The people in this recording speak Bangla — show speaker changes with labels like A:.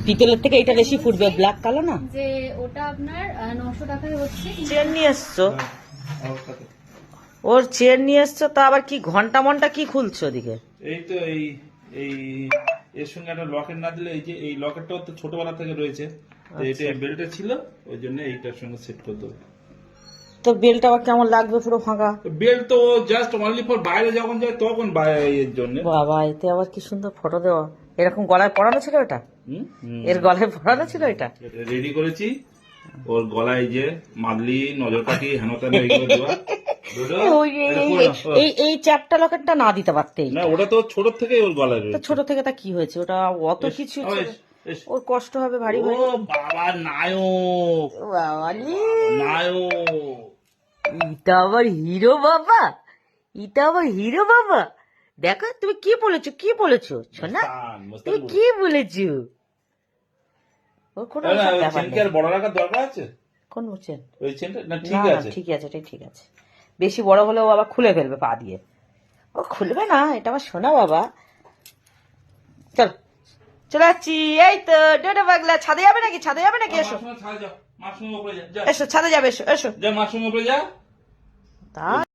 A: পিতলের থেকে এটা বেশি ফুটবে, ব্ল্যাক কালো না।
B: যে ওটা আপনার 900 টাকায় হচ্ছে।
A: চেয়ার নিয়ে এসছো, ওর চেয়ার নিয়ে এসছো, তা আবার কি ঘন্টা মন্টা কি খুলছো ওদিকে?
C: এই তো এই এই এর সঙ্গে একটা লকেট না দিলে, এই যে এই লকেটটা তো ছোটবেলা থেকে রয়েছে, তো এটা বেল্টে ছিল, ওই জন্য এইটার সঙ্গে সেট করতে হবে।
A: তো বেলটা আবার কেমন লাগবে পুরো ফাঁকা?
C: বেল্ট তো জাস্ট অনলি ফর বাইরে যখন যায় তখন এর জন্য।
A: বাবা, এতে আবার কি সুন্দর ফটো দেওয়া। এরকম গলায় পরানো ছিল এটা? এর গলায় পরানো ছিল এটা?
C: রেডি করেছি ওর গলায় যে মাদলি, নজরকাঠি, হেনতেন এইগুলো দেওয়া।
A: এই চ্যাপটা লকেটটা না দিতে পারতে।
C: না, ওটা তো ছোট থেকে ওর গলায় রয়েছে।
A: ছোট থেকে তা কি হয়েছে, ওটা অত কিছু ওর কষ্ট হবে ভারী
C: ও
A: ভারী।
C: বাবা, নায়ক নায়ক,
A: এটা আবার হিরো বাবা, এটা আবার হিরো বাবা। দেখো তুমি কি বলেছো, কি বলেছো শোনা, তুমি কি বলেছো? ওর কোনো ব্যাপার নেই।
C: বড় রাখার দরকার আছে?
A: কোন বলছেন?
C: ওই চেনটা না, ঠিক আছে,
A: ঠিক আছে, এটাই ঠিক আছে। বেশি বড় হলে ও আবার খুলে ফেলবে পা দিয়ে। ও খুলবে না, এটা আমার শোনা বাবা। চল চলে যাচ্ছি। এই তো ডোডো পাগলা, ছাদে যাবে নাকি? ছাদে যাবে নাকি? এসো এসো, ছাদে যাবে, এসো এসো।
C: যা, মার সঙ্গে উপরে যা।
A: তা